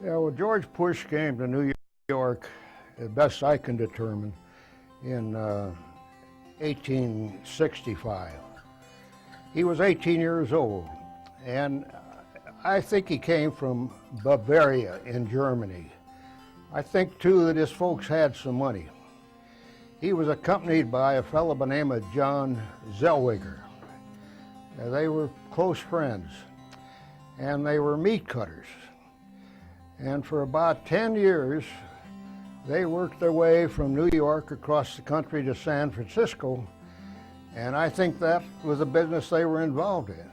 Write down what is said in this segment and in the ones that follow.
Yeah, well, George Bush came to New York, as best I can determine, in 1865. He was 18 years old, and I think he came from Bavaria in Germany. I think, too, that his folks had some money. He was accompanied by a fellow by the name of John Zellweger. They were close friends, and they were meat cutters. And for about 10 years, they worked their way from New York across the country to San Francisco, and I think that was a business they were involved in,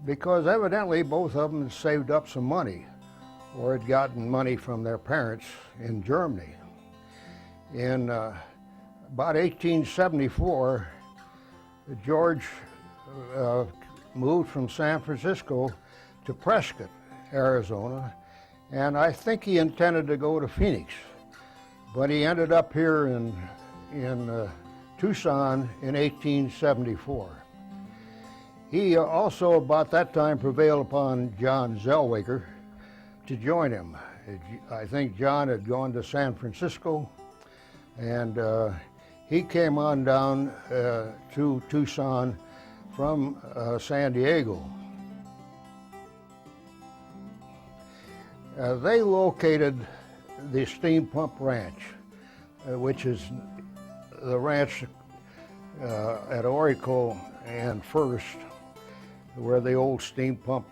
because evidently both of them had saved up some money or had gotten money from their parents in Germany. In about 1874, George moved from San Francisco to Prescott, Arizona, and I think he intended to go to Phoenix, but he ended up here in Tucson in 1874. He also, about that time, prevailed upon John Zellweger to join him. I think John had gone to San Francisco, and he came on down to Tucson from San Diego. They located the Steam Pump Ranch, which is the ranch at Orico and First, where the old steam pump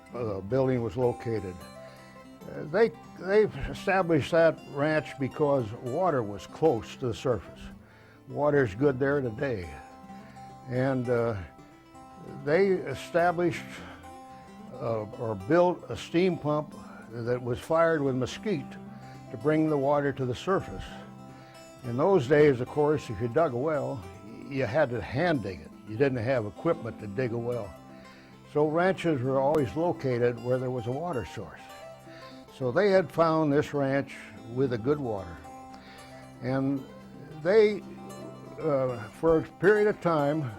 building was located. They established that ranch because water was close to the surface. Water's good there today. And they established or built a steam pump that was fired with mesquite to bring the water to the surface. In those days, of course, if you dug a well, you had to hand dig it. You didn't have equipment to dig a well. So ranches were always located where there was a water source. So they had found this ranch with a good water. And they, for a period of time,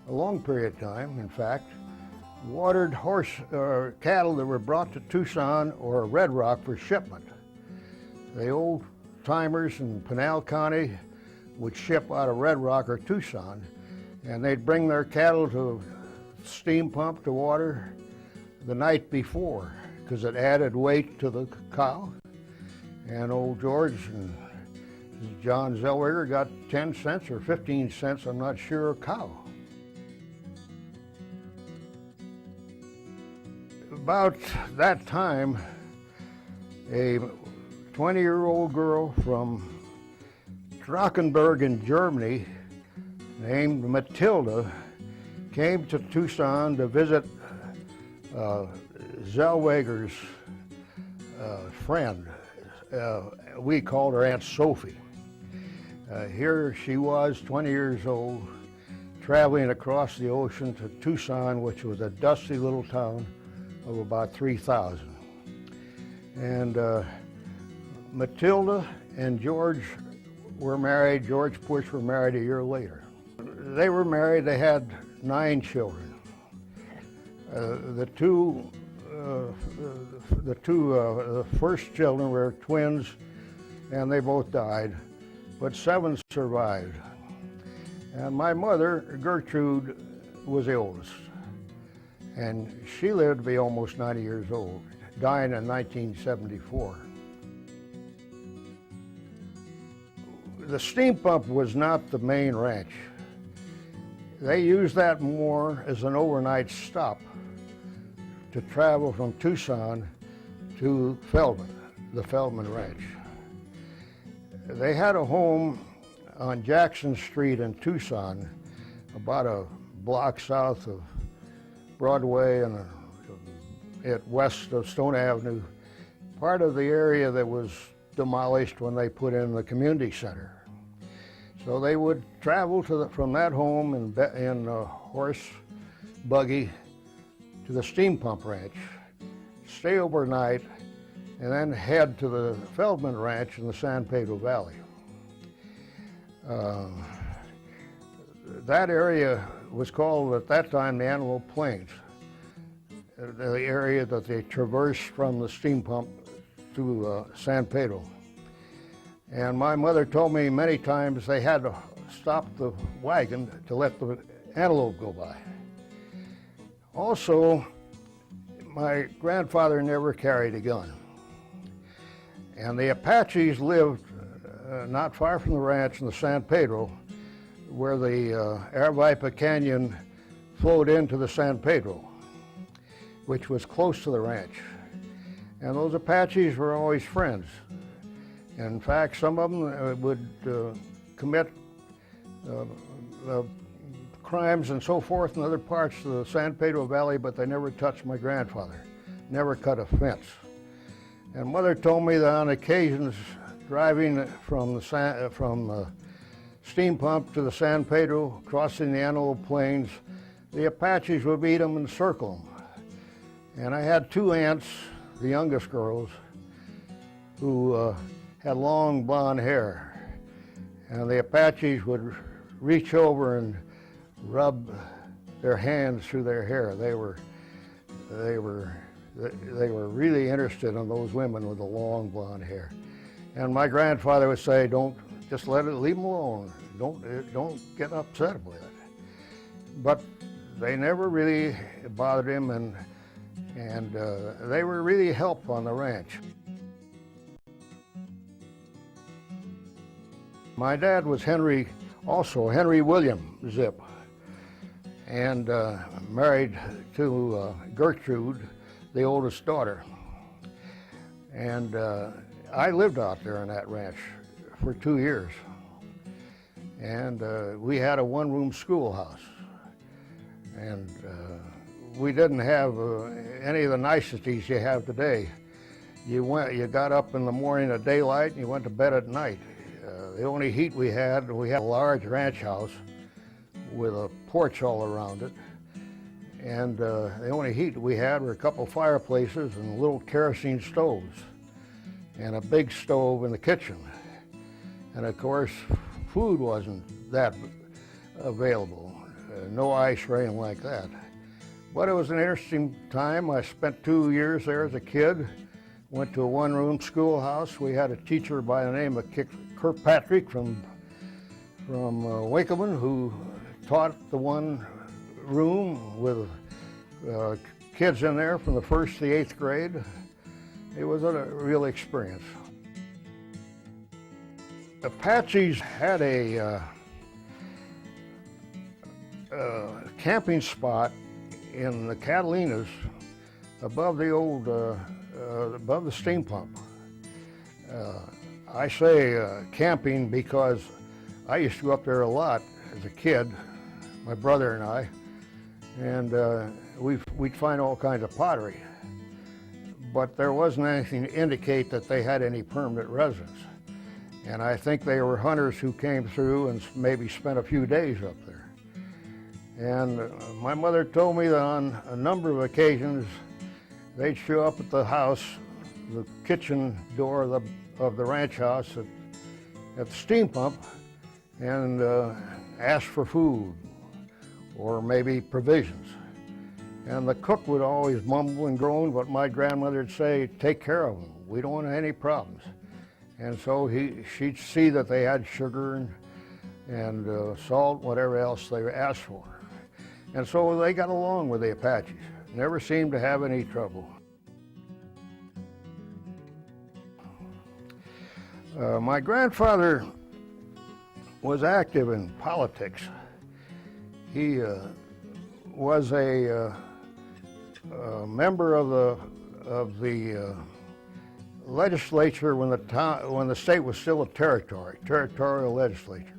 a long period of time, in fact, watered cattle that were brought to Tucson or Red Rock for shipment. The old timers in Pinal County would ship out of Red Rock or Tucson, and they'd bring their cattle to steam pump to water the night before, because it added weight to the cow. And old George and John Zellweger got 10 cents or 15 cents, I'm not sure, a cow. About that time, a 20-year-old girl from Drachenberg in Germany named Matilda came to Tucson to visit Zellweger's friend. We called her Aunt Sophie. Here she was, 20 years old, traveling across the ocean to Tucson, which was a dusty little town of about 3,000. And Matilda and George were married. George Bush were married a year later. They were married, they had 9 children. The first children were twins, and they both died, but 7 survived. And my mother, Gertrude, was the oldest, and she lived to be almost 90 years old, dying in 1974. The steam pump was not the main ranch. They used that more as an overnight stop to travel from Tucson to Feldman, the Feldman Ranch. They had a home on Jackson Street in Tucson, about a block south of Broadway and west of Stone Avenue, part of the area that was demolished when they put in the community center. So they would travel from that home in a horse buggy to the steam pump ranch, stay overnight, and then head to the Feldman Ranch in the San Pedro Valley. That area was called at that time the Antelope Plains, the area that they traversed from the steam pump to San Pedro. And my mother told me many times they had to stop the wagon to let the antelope go by. Also, my grandfather never carried a gun. And the Apaches lived not far from the ranch in the San Pedro, where the Aravaipa Canyon flowed into the San Pedro, which was close to the ranch. And those Apaches were always friends. In fact, some of them would commit crimes and so forth in other parts of the San Pedro Valley, but they never touched my grandfather, never cut a fence. And Mother told me that on occasions, driving from the steam pump to the San Pedro, crossing the Antelope Plains, the Apaches would beat them and circle them. And I had two aunts, the youngest girls, who had long blonde hair. And the Apaches would reach over and rub their hands through their hair. They were really interested in those women with the long blonde hair. And my grandfather would say, just leave them alone. Don't get upset with it. But they never really bothered him, and they were really help on the ranch. My dad was Henry William Zip, and married to Gertrude, the oldest daughter. And I lived out there on that ranch for 2 years. And we had a one-room schoolhouse. And we didn't have any of the niceties you have today. You got up in the morning at daylight and you went to bed at night. The only heat we had a large ranch house with a porch all around it. And the only heat we had were a couple fireplaces and little kerosene stoves and a big stove in the kitchen. And of course, food wasn't that available, no ice or anything like that. But it was an interesting time. I spent 2 years there as a kid, went to a one-room schoolhouse. We had a teacher by the name of Kirkpatrick from Winkleman, who taught the one room with kids in there from the 1st to the 8th grade. It was a real experience. Apaches had a camping spot in the Catalinas above the old, above the steam pump. I say camping because I used to go up there a lot as a kid, my brother and I, and we'd find all kinds of pottery. But there wasn't anything to indicate that they had any permanent residence. And I think they were hunters who came through and maybe spent a few days up there. And my mother told me that on a number of occasions, they'd show up at the house, the kitchen door of the ranch house at the steam pump, and ask for food or maybe provisions. And the cook would always mumble and groan, but my grandmother would say, take care of them. We don't want any problems. And so she'd see that they had sugar and salt, whatever else they asked for. And so they got along with the Apaches. Never seemed to have any trouble. My grandfather was active in politics. He was a member of the legislature when the state was still a territorial legislature.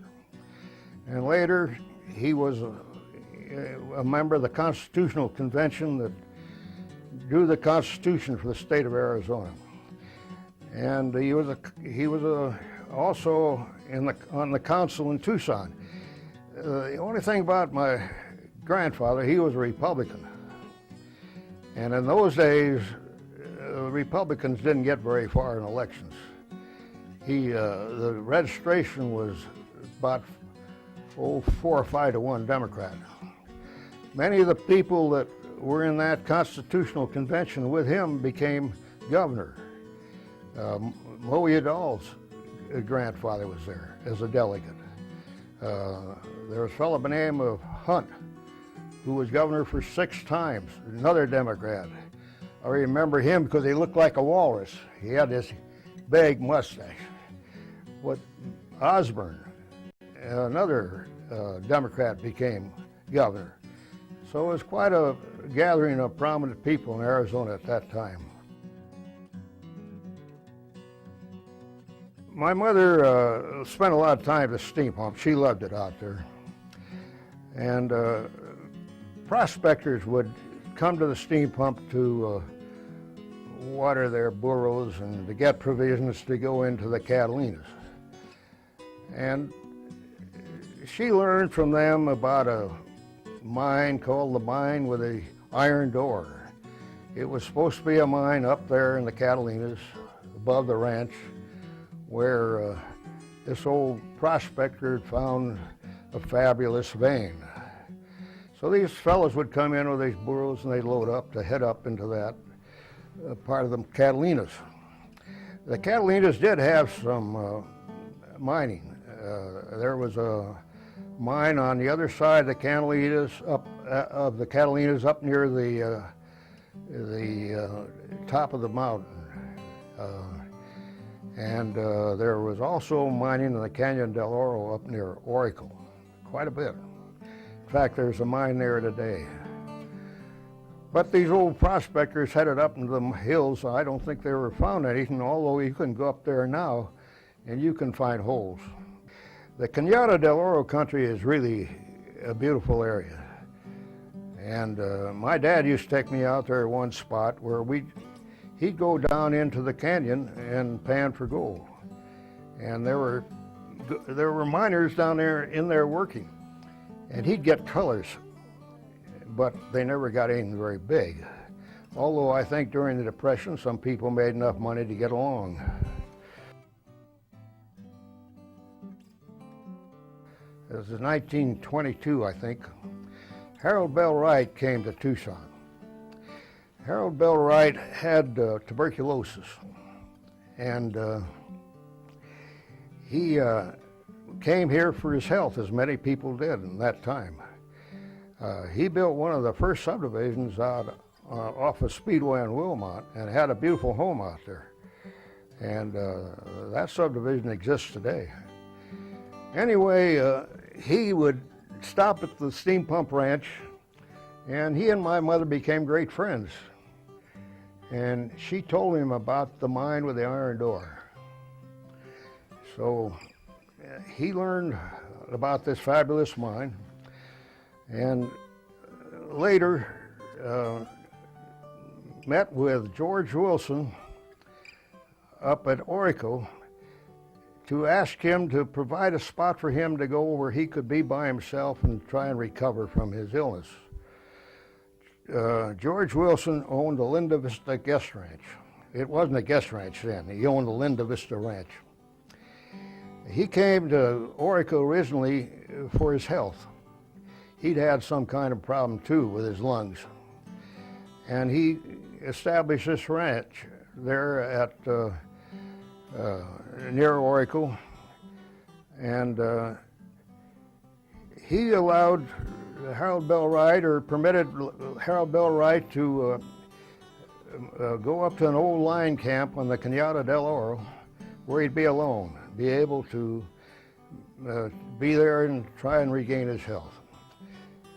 And later he was a member of the Constitutional Convention that drew the Constitution for the state of Arizona. And he was also on the council in Tucson. The only thing about my grandfather, he was a Republican. And in those days, the Republicans didn't get very far in elections. The registration was about 4 or 5 to 1 Democrat. Many of the people that were in that constitutional convention with him became governor. Moe Udall's grandfather was there as a delegate. There was a fellow by the name of Hunt, who was governor for 6 times, another Democrat. I remember him because he looked like a walrus. He had this big mustache. What Osborne, another Democrat, became governor. So it was quite a gathering of prominent people in Arizona at that time. My mother spent a lot of time at the steam pump. She loved it out there. And prospectors would come to the steam pump to water their burros and to get provisions to go into the Catalinas. And she learned from them about a mine called the Mine with the Iron Door. It was supposed to be a mine up there in the Catalinas above the ranch where this old prospector had found a fabulous vein. So these fellows would come in with these burros and they'd load up to head up into that part of the Catalinas. The Catalinas did have some mining. There was a mine on the other side of the Catalinas, up near the top of the mountain. And there was also mining in the Canyon del Oro up near Oracle, quite a bit. In fact, there's a mine there today. But these old prospectors headed up into the hills. I don't think they ever found anything, although you can go up there now and you can find holes. The Cañada del Oro country is really a beautiful area. And my dad used to take me out there at one spot where he'd go down into the canyon and pan for gold. And there were miners down there in there working. And he'd get colors, but they never got anything very big. Although I think during the Depression, some people made enough money to get along. It was in 1922, I think. Harold Bell Wright came to Tucson. Harold Bell Wright had tuberculosis, and he came here for his health, as many people did in that time. He built one of the first subdivisions out off of Speedway in Wilmot and had a beautiful home out there. And that subdivision exists today. Anyway, he would stop at the steam pump ranch, and he and my mother became great friends. And she told him about the mine with the iron door. So he learned about this fabulous mine, and later met with George Wilson up at Oracle to ask him to provide a spot for him to go where he could be by himself and try and recover from his illness. George Wilson owned the Linda Vista Guest Ranch. It wasn't a guest ranch then. He owned the Linda Vista Ranch. He came to Oracle originally for his health. He'd had some kind of problem too with his lungs. And he established this ranch there at near Oracle. And he allowed Harold Bell Wright, or permitted Harold Bell Wright to go up to an old line camp on the Cañada del Oro where he'd be alone, be able to be there and try and regain his health.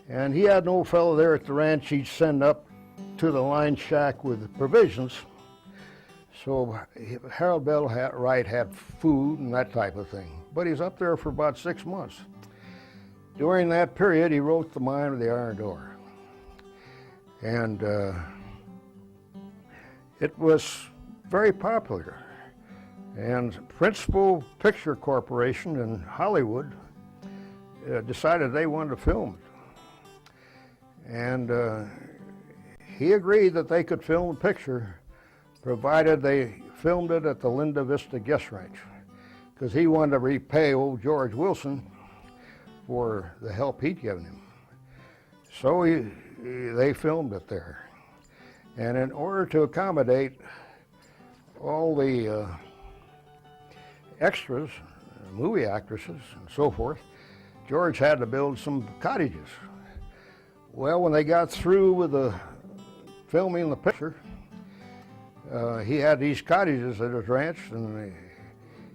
And he had an old fellow there at the ranch he'd send up to the line shack with provisions. So Harold Bell Wright had food and that type of thing. But he's up there for about 6 months. During that period, he wrote The Mine of the Iron Door. And it was very popular. And Principal Picture Corporation in Hollywood decided they wanted to film it. And he agreed that they could film a picture provided they filmed it at the Linda Vista Guest Ranch, because he wanted to repay old George Wilson for the help he'd given him. So they filmed it there. And in order to accommodate all the extras, movie actresses and so forth, George had to build some cottages. Well, when they got through with the filming the picture, he had these cottages at his ranch, and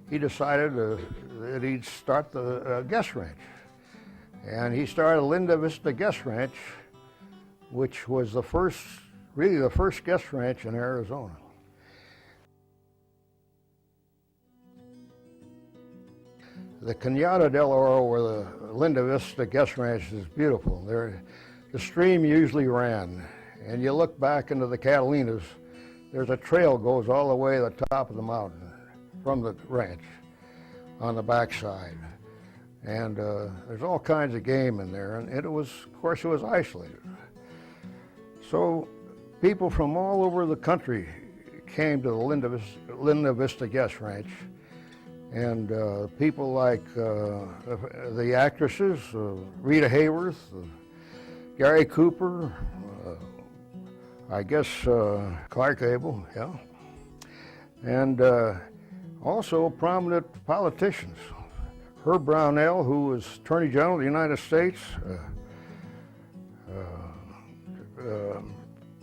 he decided that he'd start the guest ranch. And he started Linda Vista Guest Ranch, which was really the first guest ranch in Arizona. The Cañada del Oro, where the Linda Vista Guest Ranch is beautiful. The stream usually ran, and you look back into the Catalinas, there's a trail goes all the way to the top of the mountain from the ranch on the backside. And there's all kinds of game in there, and of course it was isolated. So people from all over the country came to the Linda Vista Guest Ranch, and people like the actresses, Rita Hayworth, Gary Cooper, I guess Clark Gable, yeah, and also prominent politicians. Herb Brownell, who was Attorney General of the United States,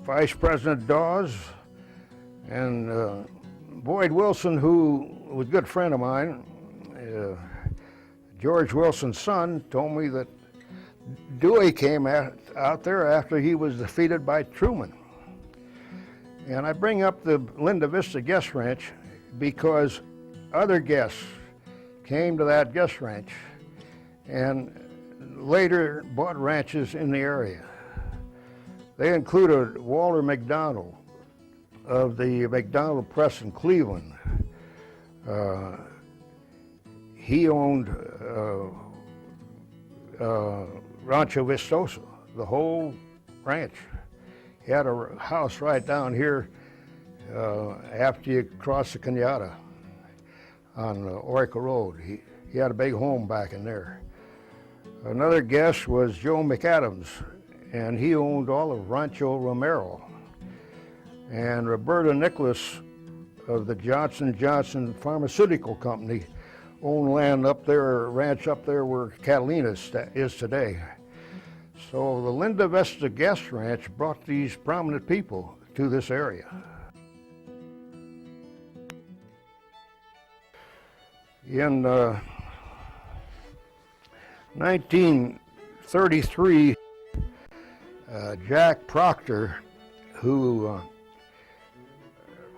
Vice President Dawes, and Boyd Wilson, who was a good friend of mine. George Wilson's son told me that Dewey came out there after he was defeated by Truman. And I bring up the Linda Vista Guest Ranch because other guests came to that guest ranch and later bought ranches in the area. They included Walter McDonald of the McDonald Press in Cleveland. He owned Rancho Vistosa, the whole ranch. He had a house right down here after you cross the Cañada on Oracle Road. He had a big home back in there. Another guest was Joe McAdams, and he owned all of Rancho Romero. And Roberta Nicholas of the Johnson Johnson Pharmaceutical Company owned land up there, a ranch up there where Catalina is today. So the Linda Vista Guest Ranch brought these prominent people to this area. In 1933, Jack Proctor, who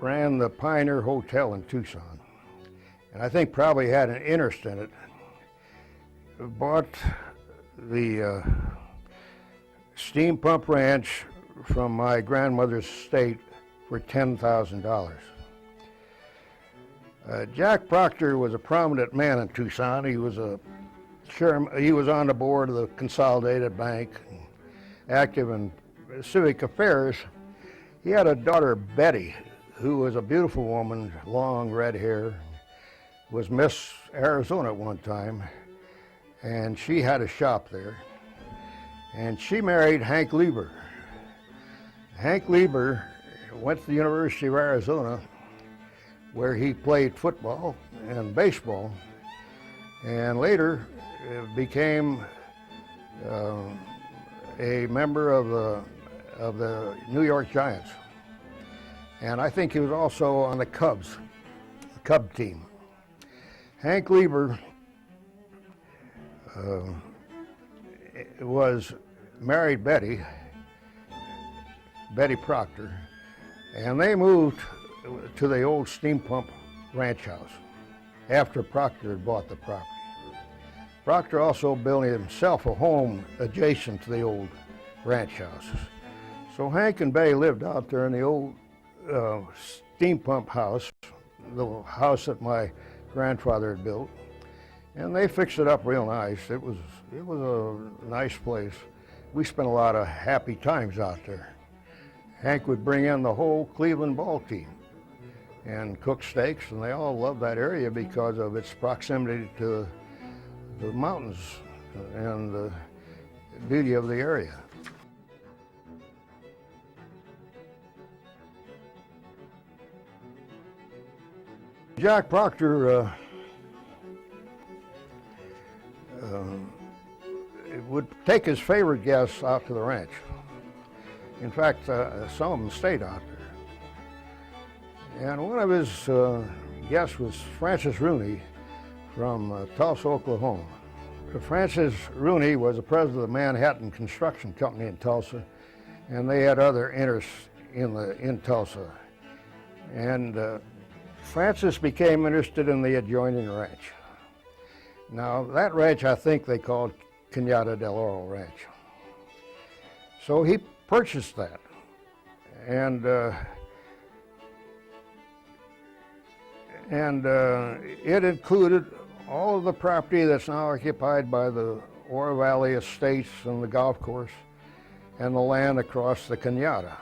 ran the Pioneer Hotel in Tucson, and I think probably had an interest in it, bought the steam pump ranch from my grandmother's estate for $10,000. Jack Proctor was a prominent man in Tucson. He was he was on the board of the Consolidated Bank, active in civic affairs. He had a daughter, Betty, who was a beautiful woman, long red hair, was Miss Arizona at one time, and she had a shop there. And she married Hank Lieber. Hank Lieber went to the University of Arizona, where he played football and baseball, and later became a member of the New York Giants. And I think he was also on the Cub team. Hank Lieber married Betty Proctor, and they moved to the old steam pump ranch house after Proctor had bought the property. Proctor also built himself a home adjacent to the old ranch houses. So Hank and Betty lived out there in the old steam pump house, the house that my grandfather had built, and they fixed it up real nice. It was a nice place. We spent a lot of happy times out there. Hank would bring in the whole Cleveland ball team and cook steaks, and they all loved that area because of its proximity to the mountains and the beauty of the area. Jack Proctor would take his favorite guests out to the ranch. In fact, some of them stayed out there. And one of his guests was Francis Rooney from Tulsa, Oklahoma. Francis Rooney was the president of the Manhattan Construction Company in Tulsa, and they had other interests in Tulsa. And Francis became interested in the adjoining ranch. Now, that ranch I think they called Cañada del Oro Ranch. So he purchased that, and it included all of the property that's now occupied by the Oro Valley Estates and the golf course and the land across the Cañada.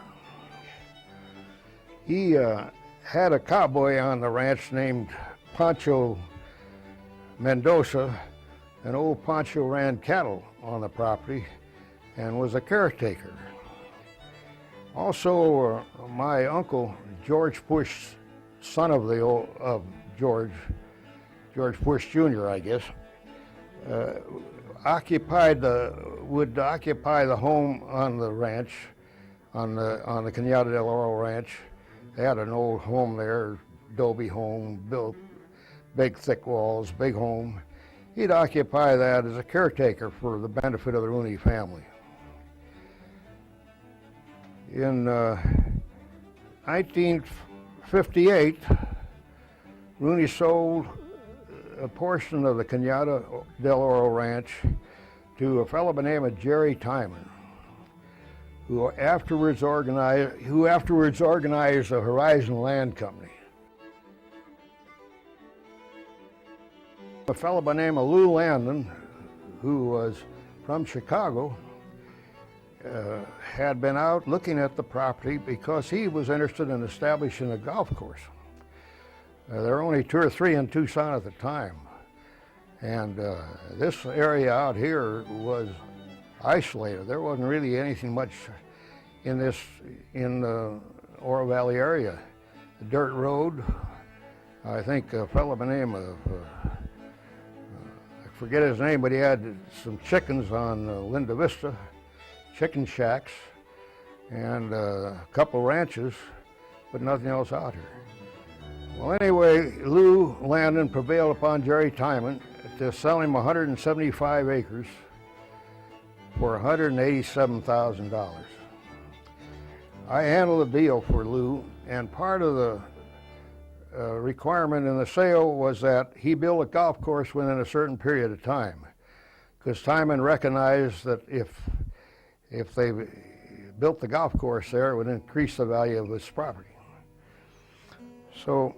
He had a cowboy on the ranch named Pancho Mendoza, and old Pancho ran cattle on the property and was a caretaker. Also, my uncle, George Bush, son of George Bush Jr., I guess, would occupy the home on the ranch, on the Cañada del Oro Ranch. They had an old home there, adobe home, built big thick walls, big home. He'd occupy that as a caretaker for the benefit of the Rooney family. In 1958, Rooney sold a portion of the Cañada del Oro Ranch to a fellow by the name of Jerry Timon, who afterwards organized the Horizon Land Company. A fellow by the name of Lou Landon, who was from Chicago, had been out looking at the property because he was interested in establishing a golf course. There were only 2 or 3 in Tucson at the time, and this area out here was isolated. There wasn't really anything much in the Oro Valley area. The dirt road, I think a fellow by the name of, I forget his name, but he had some chickens on Linda Vista, chicken shacks, and a couple ranches, but nothing else out here. Well, anyway, Lou Landon prevailed upon Jerry Timon to sell him 175 acres for $187,000. I handled the deal for Lou, and part of the requirement in the sale was that he build a golf course within a certain period of time, because Timon recognized that if they built the golf course there, it would increase the value of his property. So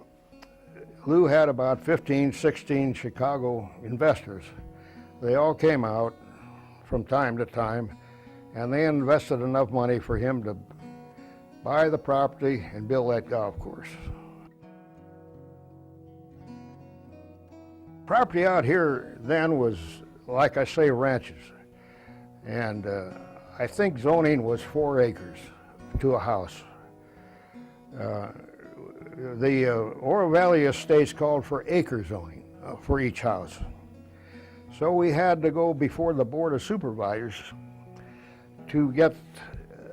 Lou had about 15, 16 Chicago investors. They all came out from time to time, and they invested enough money for him to buy the property and build that golf course. Property out here then was, like I say, ranches. And I think zoning was 4 acres to a house. The Oro Valley Estates called for acre zoning for each house. So we had to go before the Board of Supervisors to get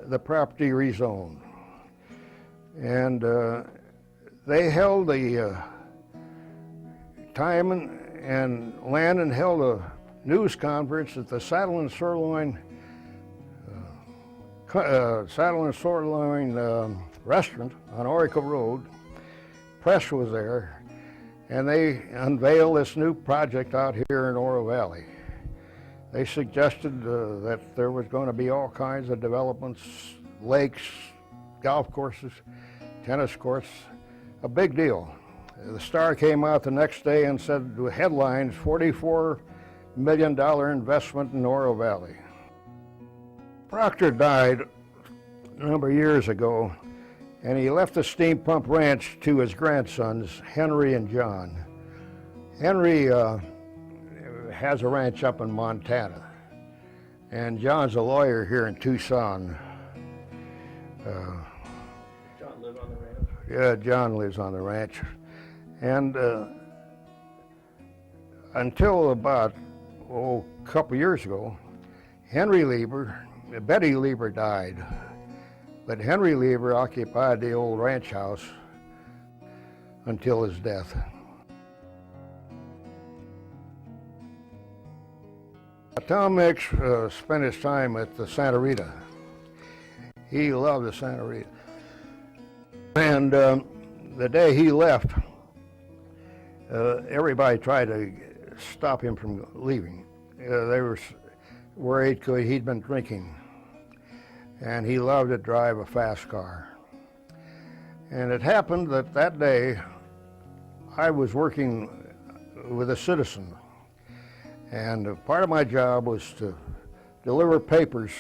the property rezoned. And they held Timon and Landon held a news conference at the Saddle and Sirloin restaurant on Oracle Road. Press was there, and they unveiled this new project out here in Oro Valley. They suggested that there was going to be all kinds of developments, lakes, golf courses, tennis courts, a big deal. The Star came out the next day and said, with headlines, $44 million investment in Oro Valley. Proctor died a number of years ago, and he left the steam pump ranch to his grandsons, Henry and John. Henry has a ranch up in Montana, and John's a lawyer here in Tucson. John lived on the ranch? Yeah, John lives on the ranch. And until about, a couple years ago, Betty Lieber died. But Henry Lieber occupied the old ranch house until his death. Tom Mix spent his time at the Santa Rita. He loved the Santa Rita. And the day he left, everybody tried to stop him from leaving. They were worried because he'd been drinking. And he loved to drive a fast car. And it happened that day, I was working with a citizen. And part of my job was to deliver papers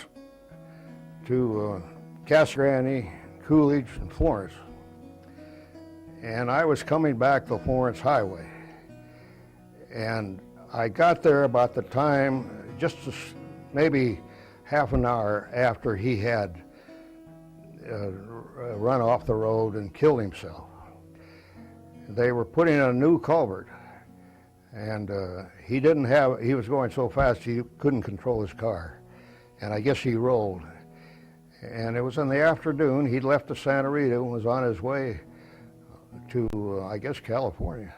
to Casa Grande, Coolidge, and Florence. And I was coming back the Florence Highway. And I got there about the time, maybe half an hour after he had run off the road and killed himself. They were putting in a new culvert. And he was going so fast he couldn't control his car. And I guess he rolled. And it was in the afternoon. He'd left the Santa Rita and was on his way to, I guess, California.